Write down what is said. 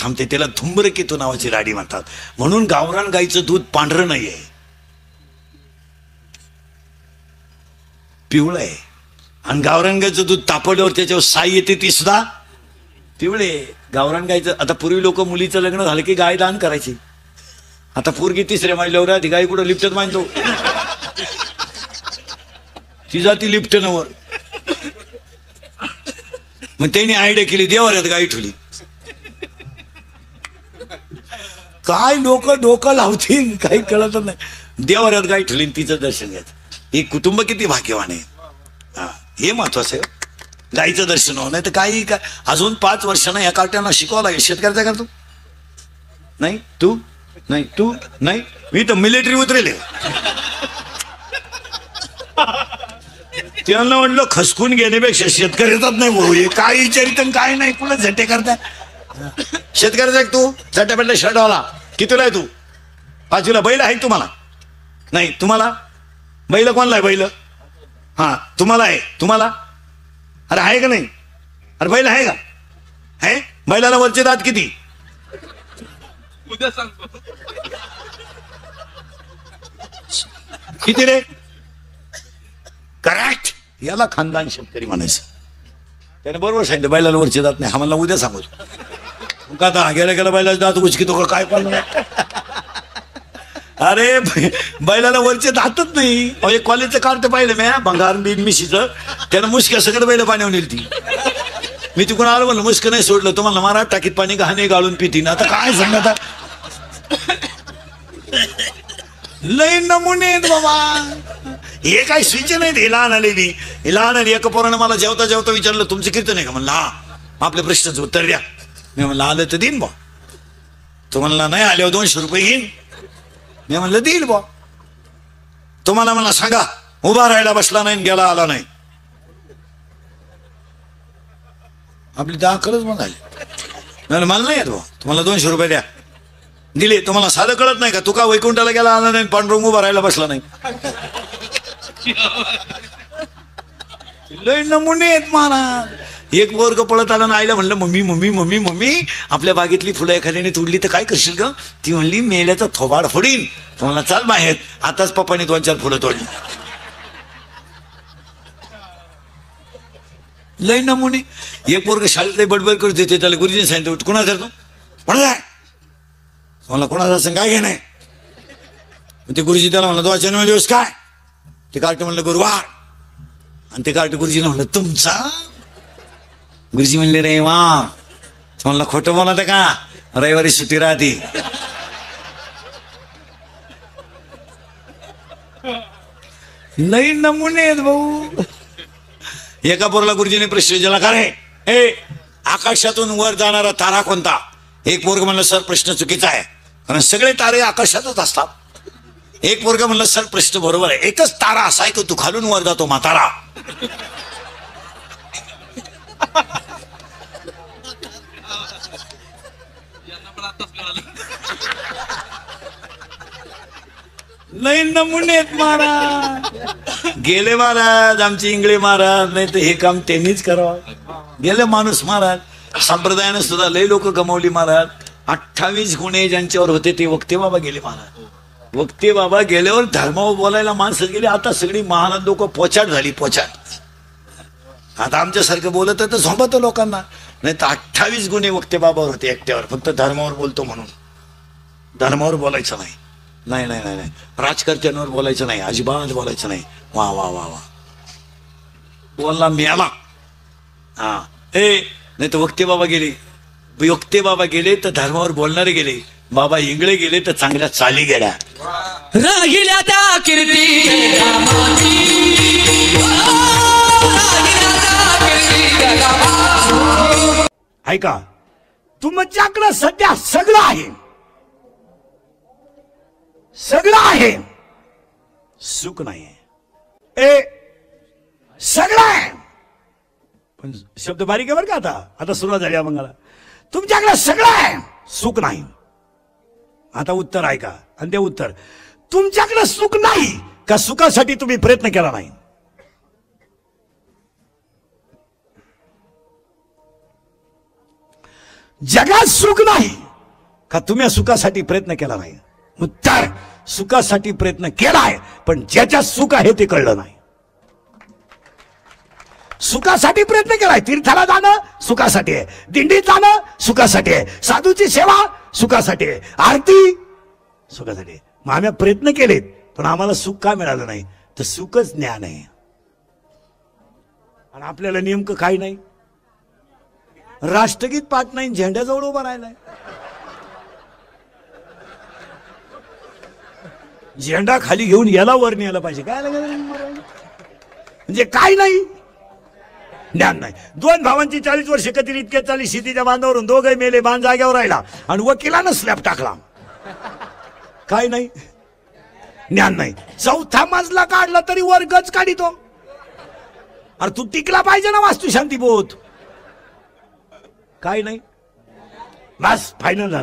थांबते, त्याला धुम्रकेतू नावाची राडी म्हणतात. म्हणून गावरान गाईचं दूध पांढरं नाहीये, पिवळं आहे. आणि गावरान गाईचं दूध तापवल्यावर त्याच्यावर साई येते, ती सुद्धा पिवळे. गावरान गाईचं, आता पूर्वी लोक मुलीचं लग्न झालं की गाय दान करायची. आता पोरगी तिसऱ्या माजल्यावर ती गाय कुठं लिफ्टत मानतो, ती जाती लिफ्टनवर. मग त्यांनी आयडिया केली, देवाऱ्यात गाय ठेवली. काय लोक डोकं लावतील काही कळत नाही. देवाऱ्यात गाय ठेवली, तिचं दर्शन घ्यायचं. हे कुटुंब किती भाग्यवान आहे. हा, हे महत्वाचं आहे. गाईचं दर्शन हो, नाही तर काही काय. अजून 5 वर्षांना या कार्ट्यांना शिकवावं लागेल. शेतकऱ्याचा करतो नाही, तू नाही, तू नाही, मी तर मिलिटरी उतरेल. त्यांना म्हटलं खसकून घेण्यापेक्षा शेतकऱ्याचाच नाही भाऊ, हे काय विचारित काय नाही, कुठं झटे करताय. शेतकऱ्याचा तू झटापेटला शर्टवाला, कितीला आहे तू? 5वीला. बैल आहे तुम्हाला? नाही. तुम्हाला बैल कोणला आहे? बैल हा तुम्हाला आहे. तुम्हाला अरे आहे का नाही? अरे बैल आहे का? आहे. बैलाला वरचे दात किती? उद्या सांगतो. किती रे? करेक्ट. याला खानदान शेतकरी म्हणायचं. त्याने बरोबर सांगितलं, बैलाला वरचे दात नाही. हा म्हणला उद्या सांगू का? आता गेला गेला बैलाचे दात उचकितो का काय पण. अरे बैलाला वरचे दातच नाही. एक कॉलेजचं कार्ट पाहिलं मी, भंगार बिन मिशीचं. त्यानं मुश्क्या सगळं बैल पाण्यावर नेली ती. मी तिकडून आलो म्हणलं मुश्क नाही सोडलं. तुम्हाला मारा टाकीत पाणी घाणे गाळून पितीन. आता काय सांग, आता लय नमुने आहेत बाबा. हे काय स्विच नाही. हे लहान आलेली, हे लहान आली. एका पोरानं मला जेवता जेवता विचारलं, तुमचं कीर्तन आहे का? म्हणलं हा. आपल्या प्रश्नाचं उत्तर द्या. मी म्हणलं आलं तर देईन बा. तो म्हणला नाही, आल्यावर 200 रुपये घेईन. मी म्हणलं देईल बा. तुम्हाला मला सांगा, उभा राहायला बसला नाही, गेला आला नाही. आपली दाखलच म्हणाली. मला नाही येत बा, तुम्हाला 200 रुपये द्या. दिले. तुम्हाला साधं कळत नाही का? तू का वैकुंठाला गेला आला नाही, पांडुरंग उभा राहायला बसला नाही. लय नमुने आहेत महाराज. एक वर्ग पळत आला ना, आईला म्हणलं मम्मी मम्मी मम्मी मम्मी, आपल्या बागेतली फुलं एखाद्याने तोडली तर काय करशील ग? ती म्हणली मेल्याचा थोबाड फोडीन. तुम्हाला चाल बाहेर. आताच पप्पाने 2-4 फुलं तोडली. लय नमुने. एक वर्ग शाळेत बडबड करत होते, त्याला गुरुजीने सांगितलं कोणाचा तो म्हणा मला कोणाचा असं काय घे नाही. ते गुरुजी त्याला म्हणलं 2 दिवस काय? ते कार्ट म्हणलं गुरुवार. आणि ते कार्ट गुरुजीला म्हणलं तुमचा? गुरुजी म्हणले रे वा. म्हणलं खोटं बोलत का? रविवारी सुट्टी राहते. लई नमुने आहेत भाऊ. एका पोरला गुरुजीने प्रश्न विचारला, का रे ए आकाशातून वर जाणारा तारा कोणता? एक पोरग म्हणलं सर प्रश्न चुकीचा आहे, कारण सगळे तारे आकाशातच असतात. एक पोरग म्हणलं सर प्रश्न बरोबर आहे, एकच तारा असा आहे की तू खालून वर जातो म्हातारा. लई नमुने आहेत महाराज. गेले महाराज आमचे इंगळे महाराज, नाही तर हे काम त्यांनीच करावं. गेले माणूस महाराज. संप्रदायाने सुद्धा लय लोक गमावली महाराज. 28 गुन्हे ज्यांच्यावर होते ते वक्ते बाबा गेले महाराज. वक्ते बाबा गेल्यावर धर्मावर बोलायला माणसं गेली. आता सगळी महाराज लोक पोचाट झाली, पोचाट. आता आमच्यासारखं बोलत तर झोंबत लोकांना. नाही तर 28 गुन्हे वक्ते बाबावर होते एकट्यावर, फक्त धर्मावर बोलतो म्हणून. धर्मावर बोलायचं नाही, नाही नाही नाही नाही. राजकारत्यांवर बोलायचं नाही, अजिबात बोलायचं नाही. वा वा वा वा बोलला मिळाला. हा ए नाही तर वक्ते बाबा गेले. वक्ते बाबा गेले तर धर्मावर बोलणारे गेले. बाबा इंगळे गेले तर चांगल्या चाली गेल्या. राहिल्या त्या कीर्ती ऐका, तुमच्याकडं सध्या सगळं आहे, सगळं आहे, सुख नाही ए सगळं आहे. पण शब्द बारीक आहे बरं का. आता सुरुवात झाली मंगळा. तुमच्याकडे सगळं आहे, सुख नाही. आता उत्तर ऐका आणि ते उत्तर. तुमच्याकडे सुख नाही का सुखासाठी तुम्ही प्रयत्न केला नाही? जगात सुख नाही का तुम्ही सुखासाठी प्रयत्न केला नाही? उत्तर, सुखासाठी प्रयत्न केलाय पण ज्याच्यात सुख आहे ते कळलं नाही. सुखासाठी प्रयत्न केलाय, तीर्थाला जाणं सुखासाठी आहे, दिंडीत जाणं सुखासाठी आहे, साधूची सेवा सुखासाठी आहे, आरती सुखासाठी आहे. मग आम्ही प्रयत्न केलेत पण आम्हाला सुख का मिळालं नाही? तर सुखच ज्ञान आहे. आणि आपल्याला नेमकं काही नाही, राष्ट्रगीत पाठ नाही, झेंड्याजवळ उभा राहिलाय. झेंडा खाली घेऊन याला वर न्यायला पाहिजे. काय म्हणजे काय नाही, ज्ञान नाही. दोन भावांची 40 वर्ष कधी इतके चाली, शेतीच्या बांधावरून दोघे मेले, बांध जाग्यावर राहिला आणि वकिलानं स्लॅब टाकला. काय नाही, ज्ञान नाही. चौथा मजला काढला तरी वर्गच काढितो. अरे तू टिकला पाहिजे ना वास्तुशांती बोध. काय नाही, बस फायनल झालं.